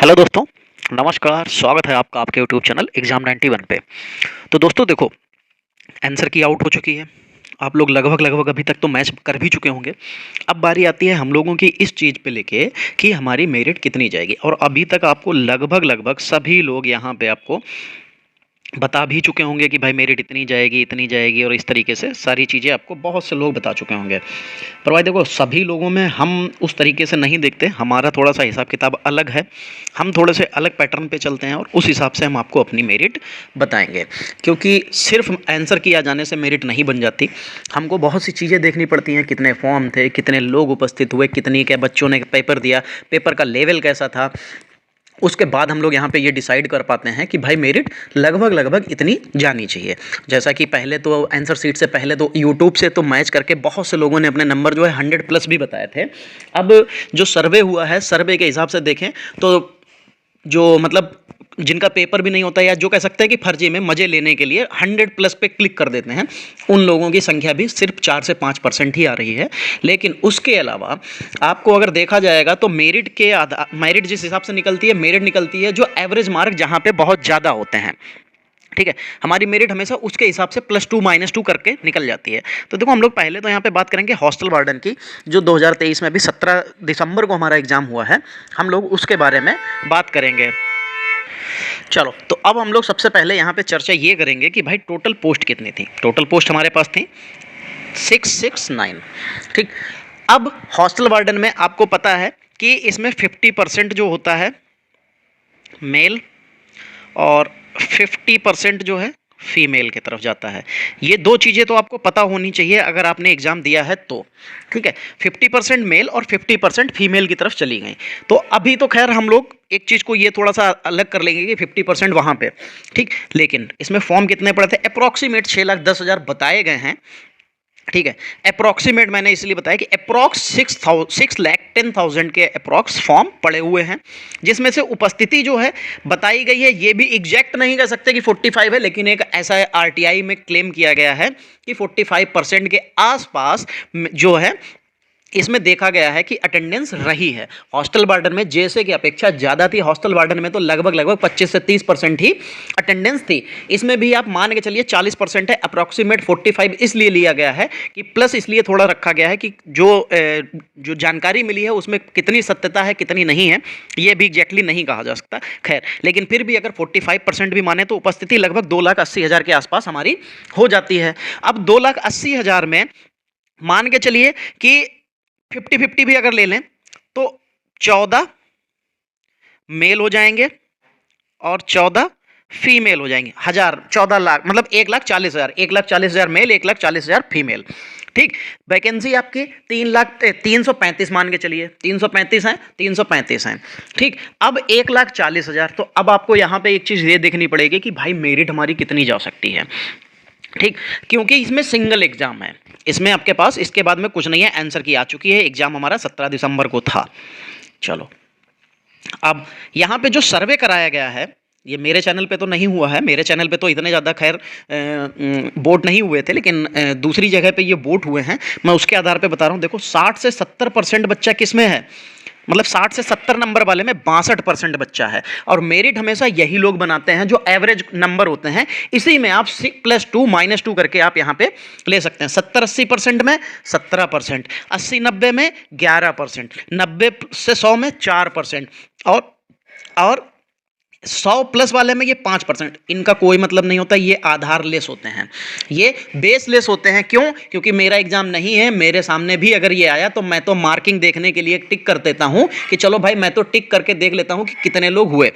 Hello दोस्तों, नमस्कार। स्वागत है आपका आपके यूट्यूब चैनल एग्ज़ाम 91 पे। तो दोस्तों देखो, आंसर की आउट हो चुकी है। आप लोग लगभग अभी तक तो मैच कर भी चुके होंगे। अब बारी आती है हम लोगों की इस चीज़ पे लेके कि हमारी मेरिट कितनी जाएगी, और अभी तक आपको लगभग सभी लोग यहाँ पे आपको बता भी चुके होंगे कि भाई मेरिट इतनी जाएगी, और इस तरीके से सारी चीज़ें आपको बहुत से लोग बता चुके होंगे। पर भाई देखो, सभी लोगों में हम उस तरीके से नहीं देखते, हमारा थोड़ा सा हिसाब किताब अलग है। हम थोड़े से अलग पैटर्न पे चलते हैं और उस हिसाब से हम आपको अपनी मेरिट बताएंगे। क्योंकि सिर्फ आंसर किया जाने से मेरिट नहीं बन जाती, हमको बहुत सी चीज़ें देखनी पड़ती हैं। कितने फॉर्म थे, कितने लोग उपस्थित हुए, कितनी क्या बच्चों ने पेपर दिया, पेपर का लेवल कैसा था। उसके बाद हम लोग यहाँ पे ये डिसाइड कर पाते हैं कि भाई मेरिट लगभग इतनी जानी चाहिए। जैसा कि पहले तो आंसर शीट से पहले तो यूट्यूब से तो मैच करके बहुत से लोगों ने अपने नंबर जो है 100 प्लस भी बताए थे। अब जो सर्वे हुआ है, सर्वे के हिसाब से देखें तो जो मतलब जिनका पेपर भी नहीं होता, या जो कह सकते हैं कि फर्जी में मज़े लेने के लिए 100 प्लस पे क्लिक कर देते हैं, उन लोगों की संख्या भी सिर्फ 4 से 5% ही आ रही है। लेकिन उसके अलावा आपको अगर देखा जाएगा तो मेरिट जिस हिसाब से निकलती है, मेरिट निकलती है जो एवरेज मार्क जहाँ पे बहुत ज़्यादा होते हैं। ठीक है, हमारी मेरिट हमेशा उसके हिसाब से +2 -2 करके निकल जाती है। तो देखो, हम लोग पहले तो यहाँ पे बात करेंगे हॉस्टल वार्डन की, जो 2023 में अभी 17 दिसंबर को हमारा एग्जाम हुआ है। हम लोग उसके बारे में बात करेंगे। चलो, तो अब हम लोग सबसे पहले यहाँ पे चर्चा ये करेंगे कि भाई टोटल पोस्ट कितनी थी। टोटल पोस्ट हमारे पास थी 669। ठीक, अब हॉस्टल वार्डन में आपको पता है कि इसमें 50% जो होता है मेल और 50% जो है फीमेल की तरफ जाता है। ये दो चीज़ें तो आपको पता होनी चाहिए अगर आपने एग्ज़ाम दिया है तो। ठीक है, 50% मेल और 50% फीमेल की तरफ चली गई। तो अभी तो खैर हम लोग एक चीज़ को ये थोड़ा सा अलग कर लेंगे कि 50% वहाँ पे। ठीक, लेकिन इसमें फॉर्म कितने पड़े थे? अप्रॉक्सीमेट 6,10,000 बताए गए हैं। ठीक है, अप्रॉक्सीमेट मैंने इसलिए बताया कि अप्रॉक्स 6,10,000 के अप्रॉक्स फॉर्म पड़े हुए हैं, जिसमें से उपस्थिति जो है बताई गई है। ये भी एग्जैक्ट नहीं कह सकते कि 45 है, लेकिन एक ऐसा आरटीआई में क्लेम किया गया है कि 45% के आसपास जो है इसमें देखा गया है कि अटेंडेंस रही है। हॉस्टल वार्डन में जैसे कि अपेक्षा ज़्यादा थी, हॉस्टल वार्डन में तो लगभग 25 से 30% ही अटेंडेंस थी। इसमें भी आप मान के चलिए 40% है। अप्रॉक्सीमेट 45 इसलिए लिया गया है कि प्लस इसलिए थोड़ा रखा गया है कि जो जानकारी मिली है उसमें कितनी सत्यता है कितनी नहीं है, ये भी एग्जैक्टली नहीं कहा जा सकता। खैर, लेकिन फिर भी अगर 45% भी माने तो उपस्थिति लगभग 2,80,000 के आसपास हमारी हो जाती है। अब 2,80,000 में मान के चलिए कि 50-50 भी अगर ले लें तो 14 मेल हो जाएंगे और 14 फीमेल हो जाएंगे। 14 लाख मतलब 1,40,000, 1,40,000 मेल, 1,40,000 फीमेल। ठीक, वैकेंसी आपकी 335 मान के चलिए, 335 है, 335 है। ठीक, अब 1,40,000, तो अब आपको यहाँ पे एक चीज़ ये देखनी पड़ेगी कि भाई मेरिट हमारी कितनी जा सकती है। ठीक, क्योंकि इसमें सिंगल एग्जाम है, इसमें आपके पास इसके बाद में कुछ नहीं है। आंसर की आ चुकी है, एग्जाम हमारा 17 दिसंबर को था। चलो, अब यहाँ पे जो सर्वे कराया गया है, ये मेरे चैनल पे तो नहीं हुआ है। मेरे चैनल पे तो इतने ज़्यादा खैर वोट नहीं हुए थे, लेकिन दूसरी जगह पे ये वोट हुए हैं। मैं उसके आधार पे बता रहा हूँ। देखो, 60 से 70% बच्चा किस में है, मतलब 60 से 70 नंबर वाले में 62% बच्चा है। और मेरिट हमेशा यही लोग बनाते हैं जो एवरेज नंबर होते हैं। इसी में आप 6+2 -2 करके आप यहाँ पे ले सकते हैं। 70-80% में 17%, 80-90 में 11%, 90 से 100 में 4%, और 100 प्लस वाले में ये 5%। इनका कोई मतलब नहीं होता, ये आधार लेस होते हैं, ये बेस लेस होते हैं। क्यों? क्योंकि मेरा एग्जाम नहीं है, मेरे सामने भी अगर ये आया तो मैं तो मार्किंग देखने के लिए टिक कर देता हूं कि चलो भाई, मैं तो टिक करके देख लेता हूं कि कितने लोग हुए।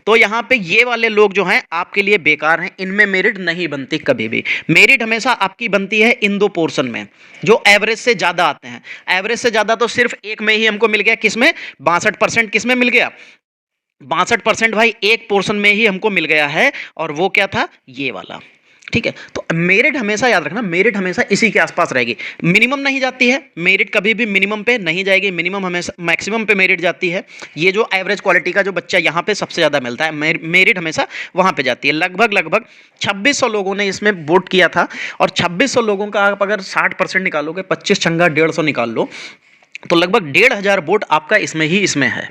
तो यहाँ पे ये वाले लोग जो हैं आपके लिए बेकार हैं, इनमें मेरिट नहीं बनती कभी भी। मेरिट हमेशा आपकी बनती है इन दो पोर्शन में जो एवरेज से ज़्यादा आते हैं। एवरेज से ज़्यादा तो सिर्फ एक में ही हमको मिल गया, किसमें? 62%। किसमें मिल गया? 62% भाई एक पोर्शन में ही हमको मिल गया है, और वो क्या था? ये वाला। ठीक है, तो मेरिट हमेशा याद रखना, मेरिट हमेशा इसी के आसपास रहेगी। मिनिमम नहीं जाती है मेरिट, कभी भी मिनिमम पे नहीं जाएगी। मिनिमम हमेशा मैक्सिमम पे मेरिट जाती है। ये जो एवरेज क्वालिटी का जो बच्चा यहाँ पे सबसे ज़्यादा मिलता है, मेरिट हमेशा वहाँ पे जाती है। लगभग 2600 लोगों ने इसमें वोट किया था, और 2600 लोगों का आप अगर 60% निकालोगे, 25 छंगा 150 निकाल लो, तो लगभग 1,500 वोट आपका इसमें है।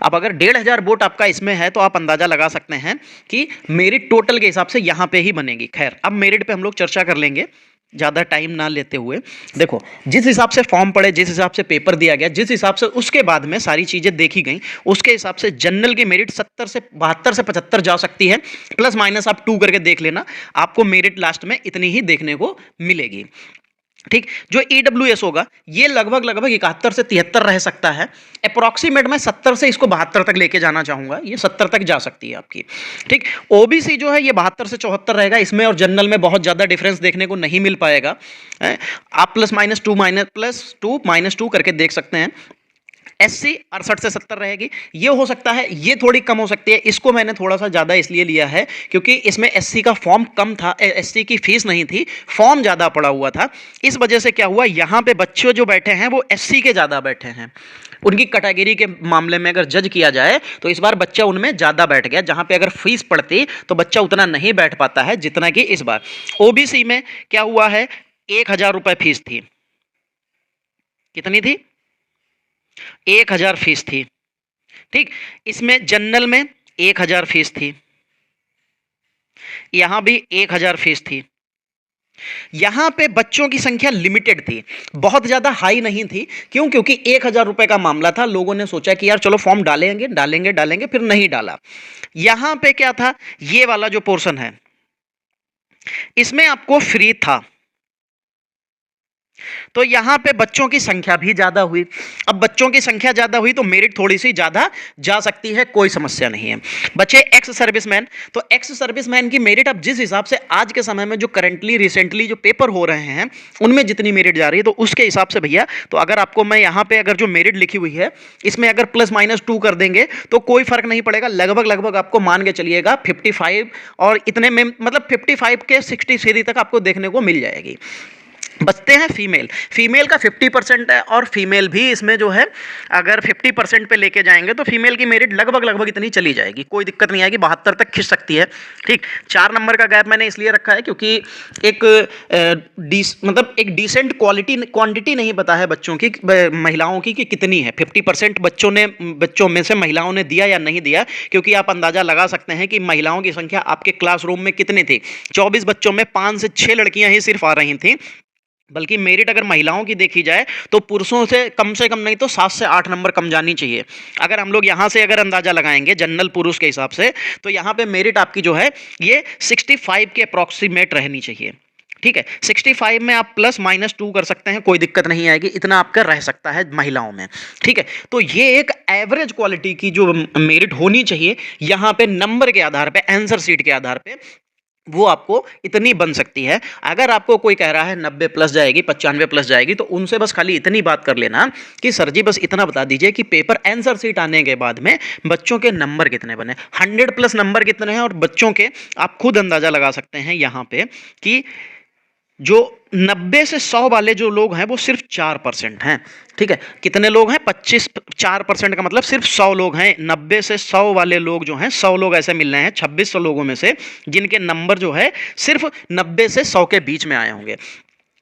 अब अगर 1,500 वोट आपका इसमें है तो आप अंदाज़ा लगा सकते हैं कि मेरिट टोटल के हिसाब से यहाँ पे ही बनेगी। खैर, अब मेरिट पे हम लोग चर्चा कर लेंगे ज़्यादा टाइम ना लेते हुए। देखो, जिस हिसाब से फॉर्म पड़े, जिस हिसाब से पेपर दिया गया, जिस हिसाब से उसके बाद में सारी चीज़ें देखी गई, उसके हिसाब से जनरल की मेरिट 70 से 72 से 75 जा सकती है। प्लस माइनस आप 2 करके देख लेना, आपको मेरिट लास्ट में इतनी ही देखने को मिलेगी। ठीक, जो ईडब्ल्यूएस होगा ये लगभग 71 से 73 रह सकता है। अप्रॉक्सीमेट मैं 70 से इसको 72 तक लेके जाना चाहूंगा, ये 70 तक जा सकती है आपकी। ठीक, ओबीसी जो है ये 72 से 74 रहेगा, इसमें और जनरल में बहुत ज़्यादा डिफरेंस देखने को नहीं मिल पाएगा। आप प्लस माइनस टू करके देख सकते हैं। एससी 68 से 70 रहेगी, ये हो सकता है, ये थोड़ी कम हो सकती है। इसको मैंने थोड़ा सा ज़्यादा इसलिए लिया है क्योंकि इसमें एससी का फॉर्म कम था, एससी की फीस नहीं थी, फॉर्म ज़्यादा पड़ा हुआ था। इस वजह से क्या हुआ, यहाँ पे बच्चे जो बैठे हैं वो एससी के ज़्यादा बैठे हैं। उनकी कैटेगरी के मामले में अगर जज किया जाए तो इस बार बच्चा उनमें ज़्यादा बैठ गया, जहाँ पे अगर फीस पड़ती तो बच्चा उतना नहीं बैठ पाता है जितना कि इस बार। ओबीसी में क्या हुआ है, 1,000 रुपये फीस थी। कितनी थी? 1,000 फीस थी। ठीक, इसमें जनरल में 1,000 फीस थी, यहां भी 1,000 फीस थी। यहां पे बच्चों की संख्या लिमिटेड थी, बहुत ज्यादा हाई नहीं थी। क्यों? क्योंकि 1,000 रुपए का मामला था, लोगों ने सोचा कि यार चलो फॉर्म डालेंगे डालेंगे डालेंगे, फिर नहीं डाला। यहां पे क्या था, ये वाला जो पोर्शन है इसमें आपको फ्री था, तो यहां पे बच्चों की संख्या भी ज्यादा हुई। अब बच्चों की संख्या ज्यादा हुई तो मेरिट थोड़ी सी ज्यादा जा सकती है, कोई समस्या नहीं है। बच्चे एक्स सर्विसमैन, तो एक्स सर्विसमैन की मेरिट अब जिस हिसाब से आज के समय में जो करंटली रिसेंटली जो पेपर हो रहे हैं उनमें जितनी मेरिट जा रही है तो उसके हिसाब से भैया, तो अगर आपको मैं यहां पे अगर जो मेरिट लिखी हुई है इसमें अगर +-2 कर देंगे तो कोई फर्क नहीं पड़ेगा। लगभग आपको मान के चलिएगा 55 और इतने में, मतलब 55 के 63 तक आपको देखने को मिल जाएगी। बचते हैं फीमेल का 50% है, और फीमेल भी इसमें जो है अगर 50% पे लेके जाएंगे तो फीमेल की मेरिट लगभग इतनी चली जाएगी, कोई दिक्कत नहीं आएगी, 72 तक खिंच सकती है। ठीक, 4 नंबर का गैप मैंने इसलिए रखा है क्योंकि एक एक डिसेंट क्वांटिटी नहीं पता है बच्चों की, महिलाओं की कि कितनी है। 50% बच्चों में से महिलाओं ने दिया या नहीं दिया, क्योंकि आप अंदाजा लगा सकते हैं कि महिलाओं की संख्या आपके क्लासरूम में कितनी थी। 24 बच्चों में 5 से 6 लड़कियां ही सिर्फ आ रही थी, बल्कि मेरिट अगर महिलाओं की देखी जाए तो पुरुषों से कम नहीं तो 7 से 8 नंबर कम जानी चाहिए। अगर हम लोग यहाँ से अगर अंदाजा लगाएंगे जनरल पुरुष के हिसाब से तो यहाँ पे मेरिट आपकी जो है ये 65 के अप्रॉक्सीमेट रहनी चाहिए। ठीक है, 65 में आप +-2 कर सकते हैं, कोई दिक्कत नहीं आएगी, इतना आपका रह सकता है महिलाओं में। ठीक है, तो ये एक एवरेज क्वालिटी की जो मेरिट होनी चाहिए यहाँ पे नंबर के आधार पे, आंसर सीट के आधार पे, वो आपको इतनी बन सकती है। अगर आपको कोई कह रहा है 90 प्लस जाएगी, 95 प्लस जाएगी, तो उनसे बस खाली इतनी बात कर लेना कि सर जी बस इतना बता दीजिए कि पेपर आंसर सीट आने के बाद में बच्चों के नंबर कितने बने, 100 प्लस नंबर कितने हैं, और बच्चों के आप खुद अंदाजा लगा सकते हैं यहाँ पे कि जो 90 से 100 वाले जो लोग हैं वो सिर्फ 4% हैं। ठीक है, कितने लोग हैं? 4% का मतलब सिर्फ 100 लोग हैं। 90 से 100 वाले लोग जो हैं, 100 लोग ऐसे मिल रहे हैं 2600 लोगों में से, जिनके नंबर जो है सिर्फ 90 से 100 के बीच में आए होंगे।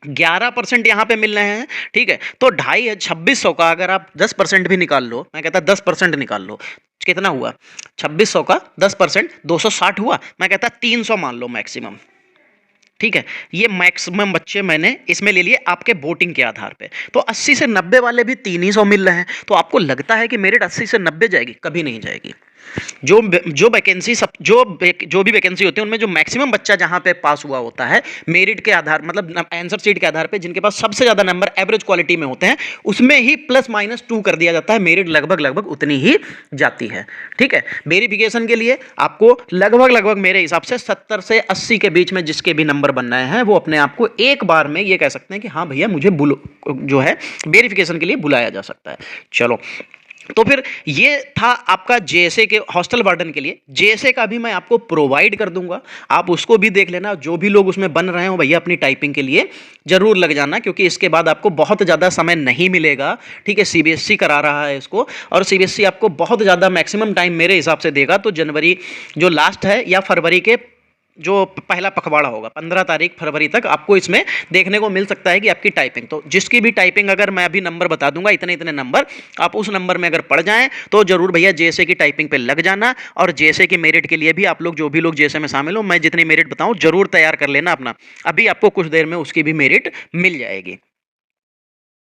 11% यहाँ पे मिल रहे हैं। ठीक है, तो 2600 का अगर आप 10% भी निकाल लो, मैं कहता 10% निकाल लो, कितना हुआ? 2600 का 10% 260 हुआ। मैं कहता 300 मान लो मैक्सिमम। ठीक है, ये मैक्सिमम बच्चे मैंने इसमें ले लिए आपके वोटिंग के आधार पे। तो 80 से 90 वाले भी 300 मिल रहे हैं। तो आपको लगता है कि मेरिट 80 से 90 जाएगी? कभी नहीं जाएगी। जो वैकेंसी सब जो भी वैकेंसी होती है उनमें जो मैक्सिमम बच्चा जहां पे पास हुआ होता है मेरिट के आधार, मतलब आंसर शीट के आधार पे, जिनके पास सबसे ज्यादा नंबर एवरेज क्वालिटी में होते हैं, उसमें ही +-2 कर दिया जाता है। मेरिट लगभग उतनी ही जाती है। ठीक है, वेरिफिकेशन के लिए आपको लगभग मेरे हिसाब से 70 से 80 के बीच में जिसके भी नंबर बन रहे हैं वो अपने आप को एक बार में ये कह सकते हैं कि हाँ भैया मुझे जो है वेरिफिकेशन के लिए बुलाया जा सकता है। चलो, तो फिर ये था आपका जेएसए के हॉस्टल वार्डन के लिए। जेएसए का भी मैं आपको प्रोवाइड कर दूंगा, आप उसको भी देख लेना। जो भी लोग उसमें बन रहे हो भैया अपनी टाइपिंग के लिए जरूर लग जाना, क्योंकि इसके बाद आपको बहुत ज़्यादा समय नहीं मिलेगा। ठीक है, सीबीएसई करा रहा है इसको, और सीबीएसई आपको बहुत ज़्यादा मैक्सिमम टाइम मेरे हिसाब से देगा तो जनवरी जो लास्ट है या फरवरी के जो पहला पखवाड़ा होगा 15 तारीख फरवरी तक आपको इसमें देखने को मिल सकता है कि आपकी टाइपिंग, तो जिसकी भी टाइपिंग अगर मैं अभी नंबर बता दूंगा इतने इतने नंबर, आप उस नंबर में अगर पढ़ जाएं तो जरूर भैया जैसे की टाइपिंग पे लग जाना। और जैसे की मेरिट के लिए भी आप लोग जो भी लोग जैसे में शामिल हो, मैं जितनी मेरिट बताऊं जरूर तैयार कर लेना अपना, अभी आपको कुछ देर में उसकी भी मेरिट मिल जाएगी।